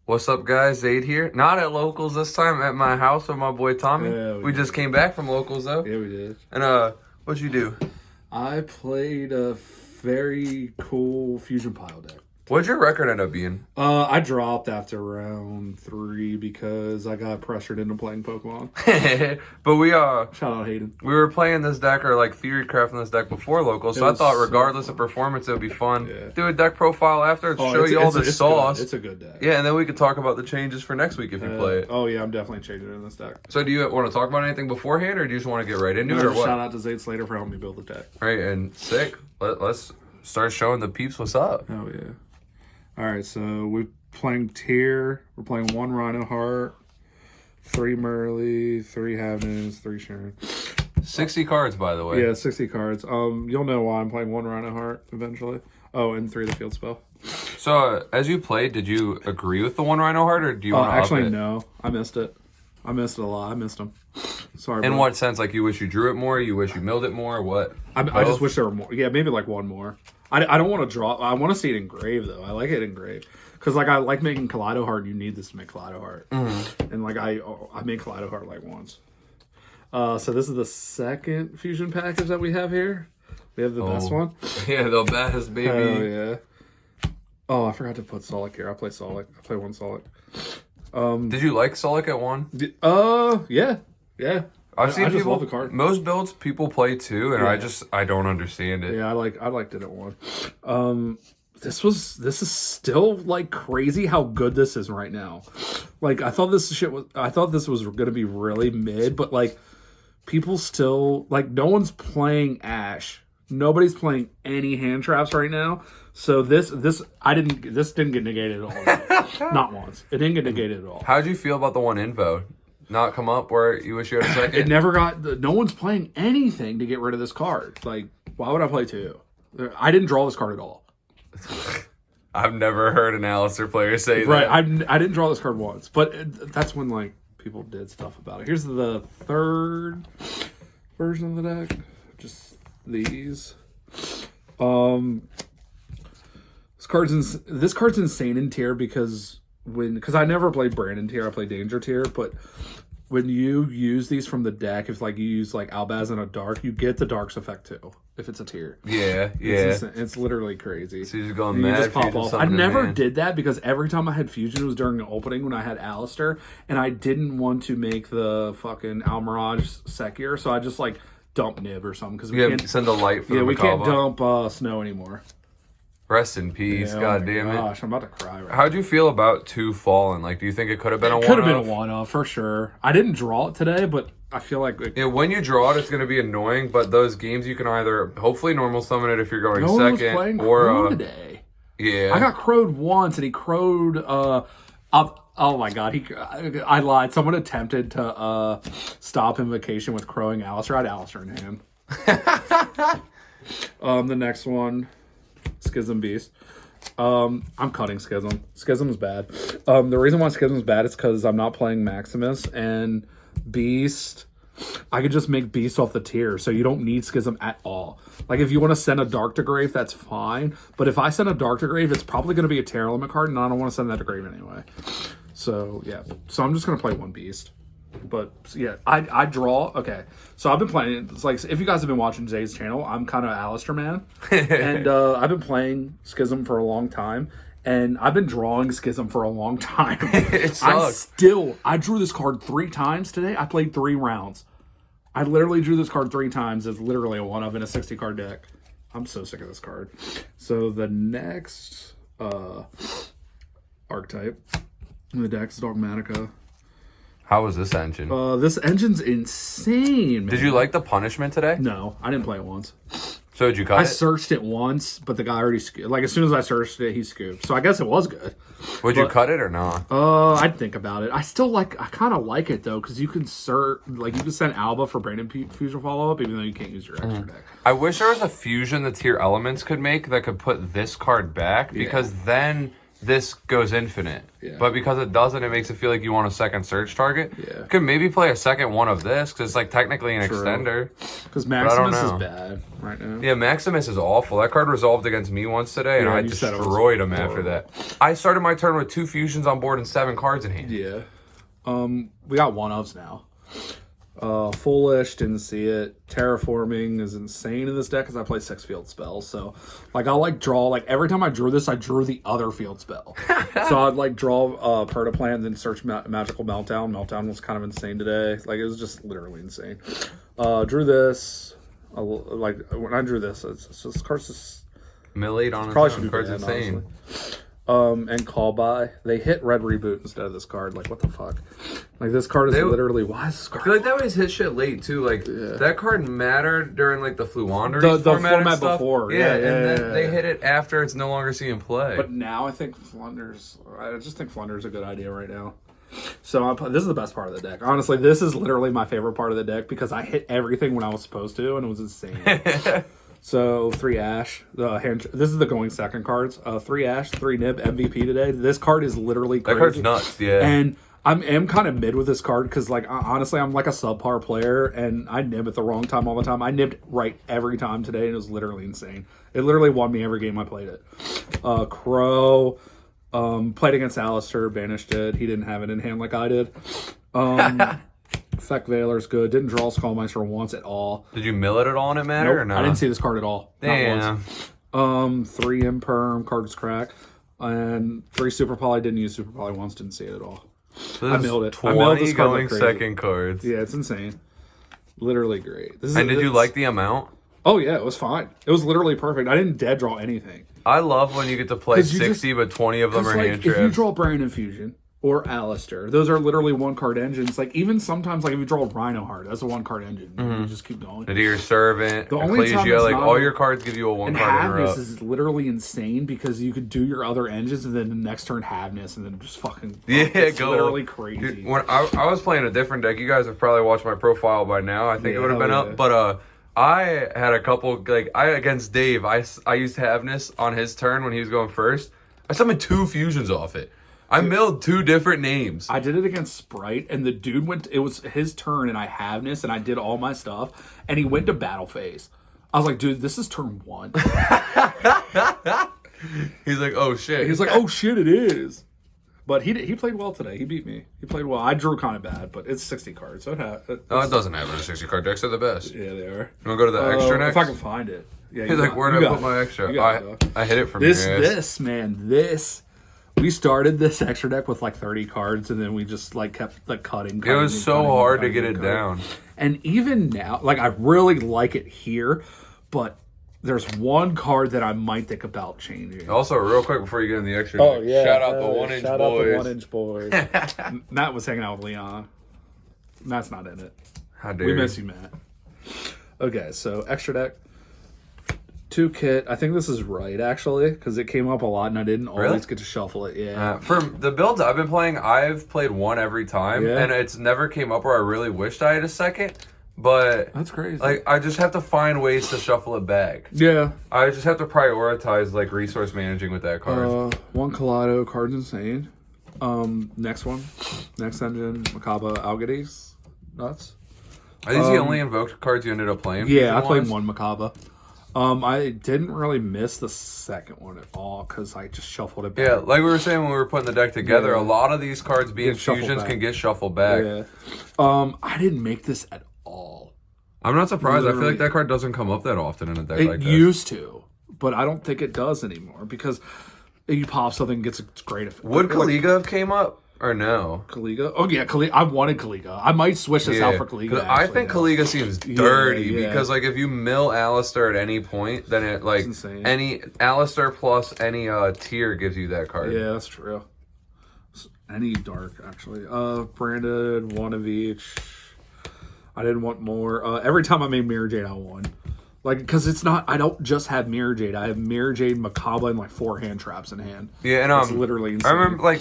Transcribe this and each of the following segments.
What's up, guys? Zaid here. Not at Locals this time, at my house with my boy Tommy. Yeah, we just came back from Locals, though. Yeah, we did. And, what'd you do? I played a very cool Fusion Pile deck. What'd your record end up being? I dropped after round 3 because I got pressured into playing Pokemon. But we, Shout out Hayden. we were playing this deck, or like theory crafting this deck before Locals, so I thought regardless of performance, it would be fun. Yeah. Do a deck profile after, show you all the sauce. It's a good deck. Yeah, and then we could talk about the changes for next week if you play it. Oh, yeah, I'm definitely changing it in this deck. So do you want to talk about anything beforehand, or do you just want to get right into it, or what? Shout out to Zaid Slater for helping me build the deck. All right, and sick. Let's start showing the peeps what's up. Oh, yeah. All right, so we're playing Tear. We're playing 1 Rhino Heart, 3 Merly, 3 Havens, 3 Sharon. 60 cards, by the way. Yeah, 60 cards. You'll know why I'm playing 1 Rhino Heart eventually. Oh, and 3 of the field spell. So, as you played, did you agree with the 1 Rhino Heart, or do you want to actually, no. I missed it. I missed it a lot. I missed them. Sorry. In what sense? Like, you wish you drew it more? You wish you milled it more? What? I just wish there were more. Yeah, maybe like 1 more. I don't want to draw. I want to see it engraved, though. I like it engraved. Because, like, I like making Kaleido Heart. You need this to make Kaleido Heart. Mm-hmm. And, like, I made Kaleido Heart, like, once. So this is the second fusion package that we have here. We have the best one. Yeah, the best, baby. Oh, yeah. Oh, I forgot to put Solic here. I play Solic. I play 1 Solic. Did you like Solic at 1? Yeah. Yeah. I've seen I just people, love the card. most builds people play 2, and I don't understand it. Yeah, I liked it at 1. This is still like crazy how good this is right now. Like I thought this was gonna be really mid, but like people still like no one's playing Ash. Nobody's playing any hand traps right now. So this didn't get negated at all. Not once. It didn't get negated at all. How'd you feel about the 1 Invo? Not come up where you wish you had a second? It never got... No one's playing anything to get rid of this card. Like, why would I play 2? I didn't draw this card at all. I've never heard an Alistair player say that. Right, I didn't draw this card once. But that's when, like, people did stuff about it. Here's the 3rd version of the deck. Just these. This card's insane in Tier because I never played Brandon Tier, I play Danger Tier, but when you use these from the deck, if like you use like Albaz and a Dark, you get the Dark's effect too, if it's a Tier. Yeah. It's literally crazy. So you're just going mad. Just pop off. I never did that because every time I had Fusion, it was during the opening when I had Alistair, and I didn't want to make the fucking Almirage Sekir, so I just like dump Nib or something because we can't send a light for the we can't Makaba. dump Snow anymore. Rest in peace. Yeah, God damn it. Gosh, I'm about to cry right now. How'd you feel about 2 falling? Like, do you think it could have been a 1-off? Could have been a 1-off for sure. I didn't draw it today, but I feel like yeah, when you draw it, it's going to be annoying. But those games, you can either hopefully normal summon it if you're going no one was second, playing or Crow today. Yeah, I got crowed once, and he crowed. Oh my god, I lied. Someone attempted to stop Invocation with crowing Alistair. I had Alistair in hand. The next one, Schism Beast. I'm cutting Schism. Schism's bad. The reason why Schism's bad is because I'm not playing Maximus and Beast. I could just make Beast off the Tier, so you don't need Schism at all. Like, if you want to send a Dark to Grave, that's fine. But if I send a Dark to Grave, it's probably going to be a Tearlaments card, and I don't want to send that to Grave anyway. So, yeah. So I'm just going to play 1 Beast. But, yeah, I draw. Okay. So I've been playing. It's like, if you guys have been watching Jay's channel, I'm kind of Alistair man. And I've been playing Schism for a long time. And I've been drawing Schism for a long time. It sucks. I drew this card 3 times today. I played 3 rounds. I literally drew this card 3 times. It's literally a 1-of in a 60-card deck. I'm so sick of this card. So the next archetype in the deck is Dogmatika. How was this engine? This engine's insane, man. Did you like the punishment today? No, I didn't play it once. So did you cut it? I searched it once, but the guy already scooped. Like, as soon as I searched it, he scooped. So I guess it was good. Would you cut it or not? I'd think about it. I kind of like it, though, because you can you can send Alba for Brandon Fusion follow-up, even though you can't use your extra deck. I wish there was a fusion the Tearlaments could make that could put this card back, because then this goes infinite. Yeah. But because it doesn't, it makes it feel like you want a second search target. Yeah. You could maybe play a second one of this, because it's like technically an extender. Because Maximus is know. bad right now. Yeah, Maximus is awful. That card resolved against me once today, and Yeah, I you said it was destroyed him after horrible. that. I started my turn with 2 fusions on board and 7 cards in hand. Yeah. We got one-ofs now. Foolish, didn't see it. Terraforming is insane in this deck because I play 6 field spells. So, like, I'll, like, draw, like, every time I drew this, I drew the other field spell. So I'd, like, draw Pertaplan, then search Magical Meltdown. Meltdown was kind of insane today. Like, it was just literally insane. Drew this. Like, when I drew this, it's just, this card's just... Mill 8 on Probably its should own. be Card's banned, insane. honestly. And call by. They hit red reboot instead of this card. Like, what the fuck? Like, this card is literally... Why is this card... I feel like they always hit shit late, too. Like, that card mattered during, like, the Fluandery the format and format stuff. before. Yeah, and then they hit it after it's no longer seeing play. But now I think Flunder's... I just think Flunder's a good idea right now. So this is the best part of the deck. Honestly, this is literally my favorite part of the deck because I hit everything when I was supposed to, and it was insane. So 3 Ash. This is the going second cards. 3 Ash, 3 Nib, MVP today. This card is literally crazy. That card's nuts, yeah. And I am kind of mid with this card because, like, honestly, I'm like a subpar player, and I nib at the wrong time all the time. I nibbed right every time today, and it was literally insane. It literally won me every game I played it. Crow. Played against Alistair, banished it. He didn't have it in hand like I did. Feck Veiler's good. Didn't draw Skullmeister once at all. Did you mill it at all and it mattered Nope, or no? I didn't see this card at all. Damn. Not once. 3 Imperm, cards crack. And 3 Super Poly, didn't use Super Poly once, didn't see it at all. So I milled it. 20 I milled this card going like crazy. second cards. Yeah, it's insane. Literally great. And did you like the amount? Oh, yeah, it was fine. It was literally perfect. I didn't dead draw anything. I love when you get to play 'Cause you 60, but 20 of them are like, hand if you traps. draw Brandon Fusion or Alistair, those are literally 1-card engines. Like, even sometimes, like, if you draw Rhino Heart, that's a 1-card engine. You just keep going. Nadir Servant, The only time Ecclesia, it's like not all a- your cards give you a And 1-card Havness interrupt. is literally insane because you could do your other engines and then the next turn Havness and then just fucking... Yeah, it's go. literally crazy. Dude, when I was playing a different deck, you guys have probably watched my profile by now. I think it would have been hell up. yeah. But I had a couple, like, against Dave, I used Havness on his turn when he was going first. I summoned 2 fusions off it. I milled 2 different names. I did it against Sprite, and the dude it was his turn, and I Havness, and I did all my stuff, and he went to battle phase. I was like, dude, this is turn 1. He's like, oh shit. He's like, oh shit, it is. But he played well today. He beat me. He played well. I drew kind of bad, but it's 60 cards, so it doesn't have a 60 card decks. They're the best. yeah, they are. You want to go to the extra next? If I can find it. Yeah, He's like, where did I put my extra? I hit it from this. here. This. We started this extra deck with like 30 cards, and then we just like kept like cutting. It was so hard to get it down. And even now, like, I really like it here, but there's one card that I might think about changing. Also, real quick before you get in the extra deck, shout out the 1-inch shout boys. out the 1-inch boys. Matt was hanging out with Leon. Matt's not in it. How dare We you. miss you, Matt. Okay, so extra deck. 2 kit. I think this is right, actually, because it came up a lot and I didn't always get to shuffle it. Yeah. For the builds I've been playing, I've played 1 every time, Yeah. and it's never came up where I really wished I had a second. But That's crazy. like, I just have to find ways to shuffle it back. Yeah. I just have to prioritize like resource managing with that card. 1 Kaleido. Card's insane. Next one. Next engine. Macabre Algades. Nuts. Are these the only invoked cards you ended up playing? Yeah, I played fusion-wise? 1 Macabre. I didn't really miss the second one at all because I just shuffled it back. Yeah, like we were saying when we were putting the deck together, Yeah. a lot of these cards being Get shuffled fusions back. can get shuffled back. Yeah. I didn't make this at all. I'm not surprised. I feel Literally. like that card doesn't come up that often in a deck It like this. used to, but I don't think it does anymore because you pop something, gets a great effect. Would Like, Kaliga have came up or no? Kaliga? Oh yeah, Kaliga. I wanted Kaliga. I might switch this out for Kaliga. 'Cause I actually, think though. Kaliga seems dirty yeah. because like if you mill Alistair at any point, then it like insane. any Alistair plus any tier gives you that card. Yeah, that's true. Any dark actually. Branded, 1 of each. I didn't want more. Every time I made Mirror Jade, I won. Like, because it's not, I don't just have Mirror Jade. I have Mirror Jade, Macabre, and like 4 hand traps in hand. Yeah, and It's literally insane. I remember like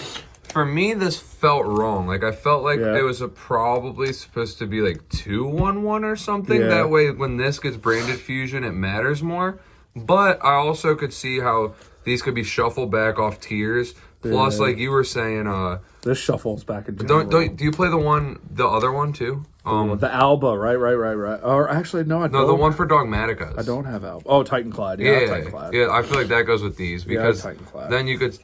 for me this felt wrong. Like I felt like Yeah. it was probably supposed to be like 2-1-1 or something. Yeah. That way when this gets branded fusion, it matters more. But I also could see how these could be shuffled back off tiers Plus, like you were saying, this shuffles back in general. do you play the other one too? The Alba, right. Or actually, no, I don't. No, the one for Dogmatikas. I don't have Alba. Oh, Titanclad. Yeah, Titanclad. yeah. I feel like that goes with these because Titanclad. then you could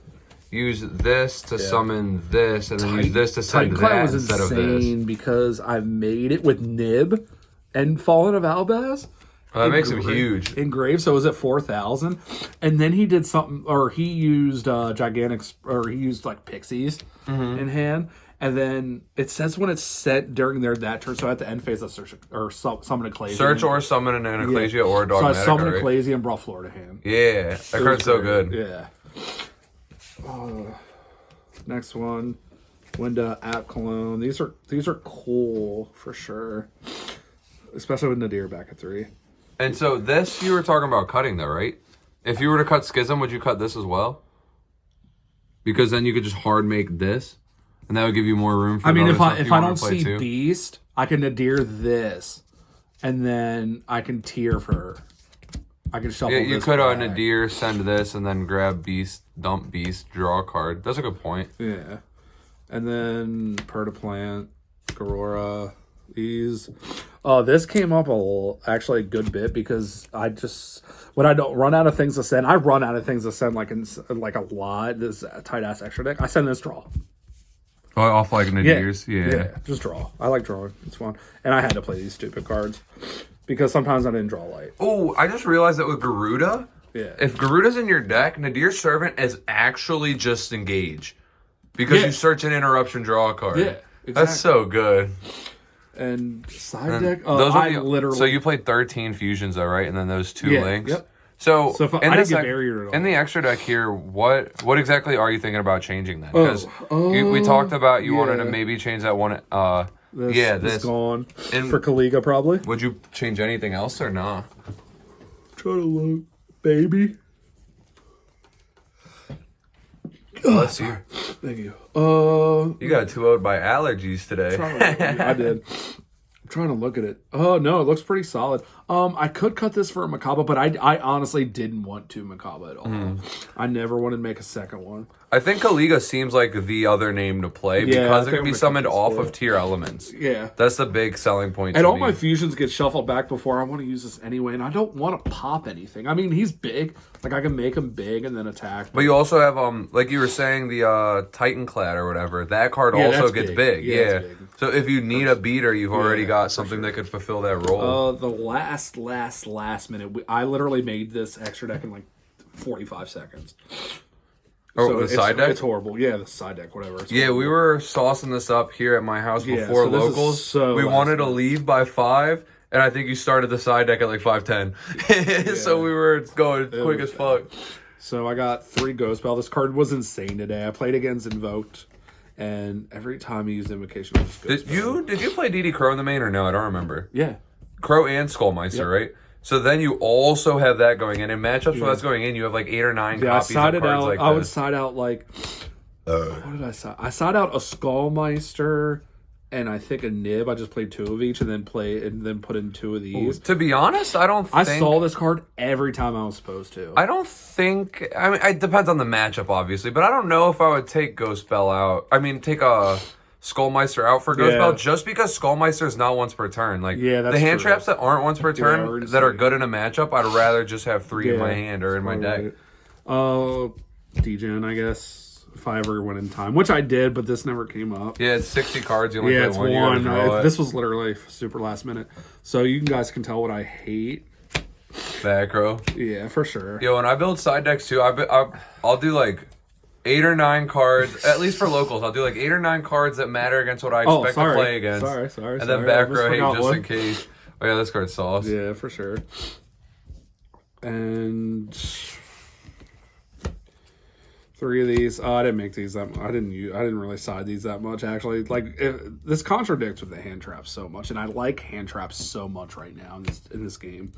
use this to summon this, and then use this to send Titanclad that was instead of this. insane because I made it with Nib and Fallen of Albaz. That makes him huge. Engraved, so it was at 4,000. And then he did something, or he used he used like pixies in hand. And then it says when it's set during that turn, so at the end phase, of search or summon Ecclesia. Search or summon an Ecclesia or a Dogmatika. So I summoned Ecclesia and brought Florida hand. Yeah, that card's so good. Yeah. Next one, Winda, App Cologne. These are cool for sure, especially with Nadir back at 3. And so this, you were talking about cutting though, right? If you were to cut Schism, would you cut this as well? Because then you could just hard make this, and that would give you more room for. I mean, if I don't see Beast, I can Nadir this, and then I can tier for. I can shuffle. Yeah, you this could back. Nadir, send this, and then grab Beast, dump Beast, draw a card. That's a good point. Yeah, and then Pertaplant, Garora, these. This came up actually a good bit because when I don't run out of things to send, I run out of things to send like a lot. This tight ass extra deck. I send this draw. Oh, off like Nadirs, yeah. Just draw. I like drawing. It's fun, and I had to play these stupid cards because sometimes I didn't draw light. Oh, I just realized that with Garuda, if Garuda's in your deck, Nadir's Servant is actually just engage because you search an interruption, draw a card. Yeah, exactly. That's so good. And side deck, literally. So you played 13 fusions though, right? And then those 2 links. Yep. So if I didn't get barrier at all. In the extra deck here, what exactly are you thinking about changing then? Because we talked about you wanted to maybe change that one. This gone for Kaliga probably. Would you change anything else or not? Try to look, baby. Bless you. Thank you. You got 2-0'd by allergies today. I did. I'm trying to look at it. Oh no, it looks pretty solid. I could cut this for a Makaba, but I honestly didn't want to Makaba at all. I never wanted to make a second one. I think Kaliga seems like the other name to play because it can be summoned off of Tearlaments. Yeah. That's the big selling point. And all my fusions get shuffled back before I want to use this anyway, and I don't want to pop anything. I mean, he's big. Like, I can make him big and then attack. But you also have, like you were saying, the Titanclad or whatever. That card also gets big. Yeah. Big. So if you need a beater, you've already got something that could fulfill that role. The last minute, I literally made this extra deck in like 45 seconds. Oh, so the side deck? It's horrible. Yeah, the side deck, whatever. Yeah, we were saucing this up here at my house before locals. We wanted to leave by 5, and I think you started the side deck at like 5:10. So we were going quick as fuck. So I got 3 Ghost Bell. This card was insane today. I played against Invoked, and every time he used Invocation, I just Did you play DD Crow in the main or no? I don't remember. Yeah. Crow and Skullmeister, right? So then you also have that going in. In matchups where that's going in, you have like 8 or 9 copies of cards like this. I would side out like... what did I side? I side out a Skullmeister and I think a Nib. I just played 2 of each and then put in 2 of these. To be honest, I saw this card every time I was supposed to. I don't think... I mean, it depends on the matchup, obviously. But I don't know if I would take Ghost Bell out. I mean, take a... Skullmeister out for Ghost Bell just because Skullmeister is not once per turn. Like the hand traps that aren't once per turn that are good in a matchup, I'd rather just have 3 in my hand or in my deck. Degen, I guess, if I ever went in time, which I did, but this never came up. Yeah, it's 60 cards. You only play one. You gotta draw it. This was literally super last minute, so you guys can tell what I hate. Back row. Yeah, for sure. Yo, when I build side decks too, I'll do like 8 or 9 cards, at least for locals. I'll do like 8 or 9 cards that matter against what I expect to play against. Sorry. And then back row hate just in case. Oh yeah, this card's sauce. Yeah, for sure. And 3 of these. Oh, I didn't make these that much. I didn't really side these that much actually. Like this contradicts with the hand traps so much, and I like hand traps so much right now in this game.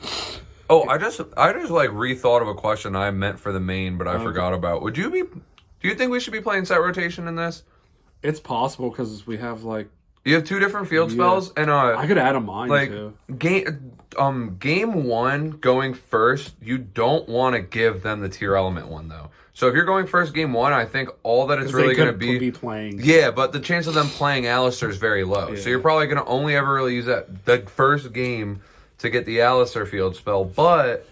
Oh, I just like rethought of a question I meant for the main, but I forgot about. Do you think we should be playing set rotation in this? It's possible because we have like You have 2 different field spells, and I could add a mine too. Game 1 going first, you don't want to give them the Tearalament one though. So if you're going first game 1, I think all that it's really going to be playing. Yeah, but the chance of them playing Alistair is very low. Yeah. So you're probably going to only ever really use the first game to get the Alistair field spell. But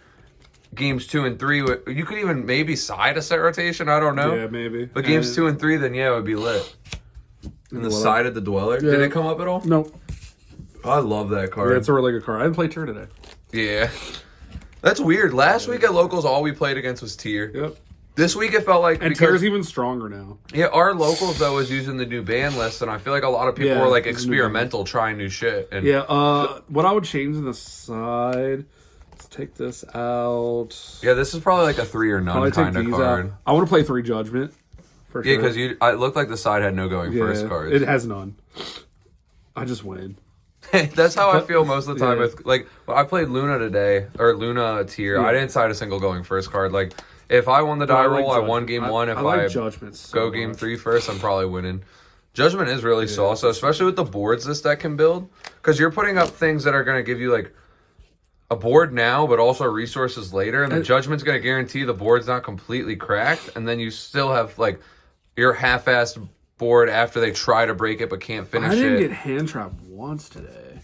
games 2 and 3, you could even maybe side a set rotation. I don't know. Yeah, maybe. But games 2 and 3, then it would be lit. And the side of the Dweller. Yeah. Did it come up at all? Nope. I love that card. Yeah, it's a really good card. I didn't play Tear today. Yeah. That's weird. Last week at Locals, all we played against was Tear. Yep. This week it felt like... And Tear's even stronger now. Yeah, our Locals, though, is using the new ban list, and I feel like a lot of people were, like, experimental, trying new shit. And what I would change in the side... Let's take this out. Yeah, this is probably like a 3 or none kind of card. Out. I want to play 3 Judgment. For sure. Yeah, because it looked like the side had no going first cards. It has none. I just win. That's how I feel most of the time with, like, I played Luna today, or Luna Tear. I didn't side a single going first card. Like, if I won the die roll, I won game 1. If I go game 3 first, I'm probably winning. Judgment is really sauce, especially with the boards this deck can build. Because you're putting up things that are going to give you, like, a board now, but also resources later. And the Judgment's going to guarantee the board's not completely cracked. And then you still have, like, your half-assed board after they try to break it but can't finish it. I didn't get hand trapped once today.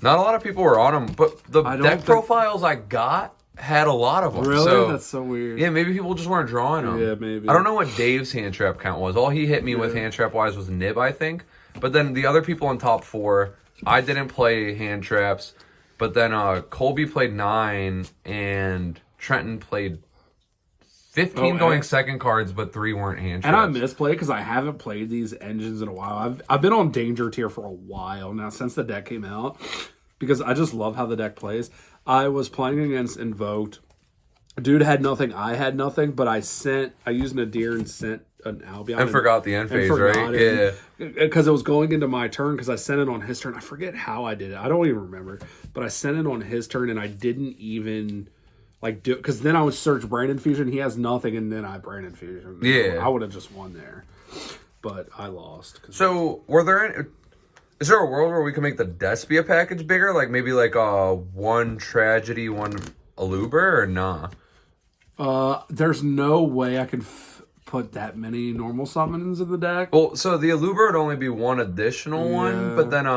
Not a lot of people were on them, but the deck profiles I got had a lot of them. Really? So, that's so weird. Yeah, maybe people just weren't drawing them. Yeah, maybe. I don't know what Dave's hand trap count was. All he hit me with hand trap wise was Nib, I think. But then the other people in top 4, I didn't play hand traps. But then Colby played 9 and Trenton played 15 going second cards, but 3 weren't hand traps. And I misplayed because I haven't played these engines in a while. I've been on Danger Tier for a while now since the deck came out because I just love how the deck plays. I was playing against Invoked. Dude had nothing, I had nothing, but I used Nadir and sent an Albion. And forgot the end phase, right? Yeah. Because it was going into my turn because I sent it on his turn. I forget how I did it. I don't even remember. But I sent it on his turn and I didn't even... like, do because then I would search Brandon Fusion. He has nothing, and then I Brandon Fusion. Yeah, I would have just won there, but I lost. So, is there a world where we can make the Despia package bigger? Like maybe like 1 Tragedy, 1 Aluber, or nah? There's no way I could put that many normal summons in the deck. Well, so the Aluber would only be 1 additional one, but then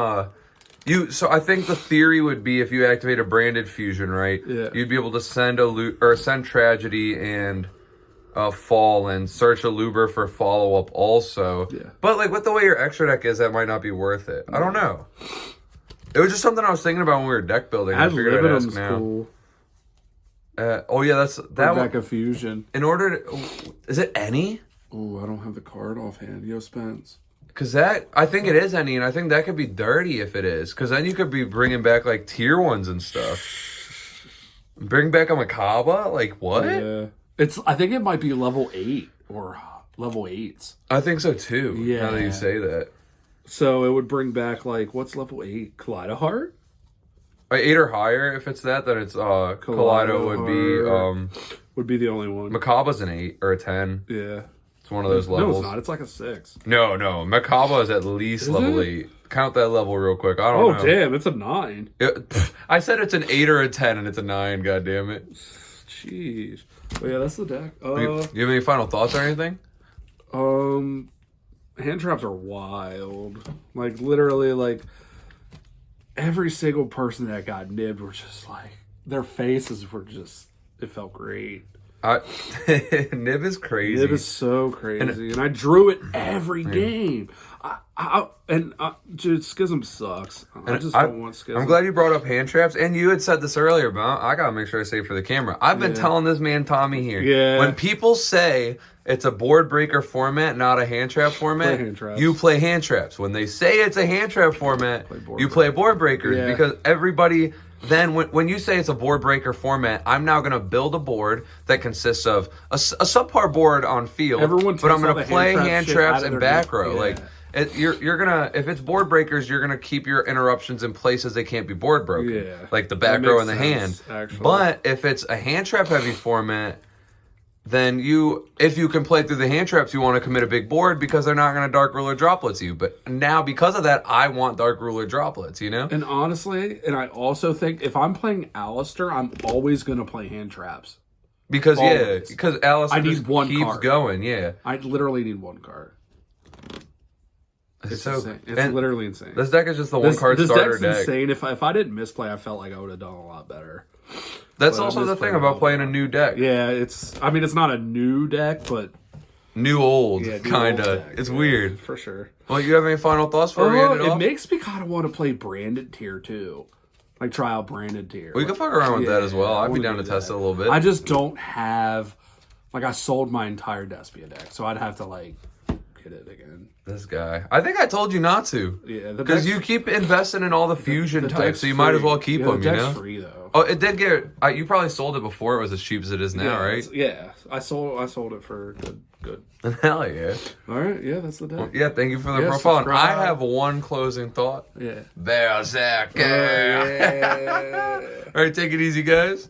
so I think the theory would be if you activate a branded fusion, right? Yeah. You'd be able to send send Tragedy and Fall and search a Luber for follow up also. Yeah. But like with the way your extra deck is, that might not be worth it. I don't know. It was just something I was thinking about when we were deck building. I figured I'd ask now. Cool. Oh yeah, that's that deck of fusion. In order to, is it any? Oh, I don't have the card offhand. Yo, Spence. Because I think it is any, and I think that could be dirty if it is. Because then you could be bringing back, like, tier 1s and stuff. Bring back a Makaba? Like, what? Yeah. I think it might be level 8 or level 8s. I think so, too, now that you say that. So it would bring back, like, what's level 8? Kaleido Heart? 8 or higher. If it's that, then it's Kaleido would be the only one. Makaba's an 8 or a 10. Yeah. It's one of those levels. No, it's not. It's like a 6. No. Makaba is at least level 8. Count that level real quick. I don't know. Oh, damn. It's a 9. I said it's an 8 or a 10, and it's a 9. God damn it. Jeez. But yeah, that's the deck. You have any final thoughts or anything? Hand traps are wild. Like, literally, like, every single person that got nibbed were just like, their faces were just, it felt great. Nib is crazy. Nib is so crazy, and I drew it every game. Dude, Schism sucks. I just don't want Schism. I'm glad you brought up hand traps, and you had said this earlier, but I gotta make sure I say it for the camera. I've been telling this man Tommy here. Yeah. When people say it's a board breaker format, not a hand trap format, you play hand traps. When they say it's a hand trap format, you play board breakers because everybody. Then when you say it's a board breaker format, I'm now going to build a board that consists of a subpar board on field, but I'm going to play hand traps and back row. Yeah. Like you're gonna, if it's board breakers, you're gonna keep your interruptions in places they can't be board broken, like the back row and the hand. Actually. But if it's a hand trap heavy format, then if you can play through the hand traps, you want to commit a big board because they're not going to Dark Ruler droplets you. But now, because of that, I want Dark Ruler droplets, you know? And honestly, and I also think if I'm playing Alistair, I'm always going to play hand traps. Because, Alistair keeps card. Going, yeah. I literally need one card. It's insane. It's literally insane. This deck is just the one-card starter deck. This deck's insane. If I didn't misplay, I felt like I would have done a lot better. That's also the thing about playing a new deck. Yeah, it's not a new deck, but new old, kind of. It's weird. For sure. Well, you have any final thoughts for me? It makes me kind of want to play Branded Tier, too. Like, try out Branded Tier. We can fuck around with that as well. I'd be down to test it a little bit. I just don't have... Like, I sold my entire Despia deck, so I'd have to, like, get it again. This guy. I think I told you not to. Yeah. Because you keep investing in all the fusion types, so you might as well keep them, you know? Free, though. Oh, it did get... you probably sold it before it was as cheap as it is now, right? Yeah. I sold it for good. Hell yeah. All right, yeah, that's the deck. Well, yeah, thank you for the profile. And I have one closing thought. Yeah. Berserker. All right, take it easy, guys.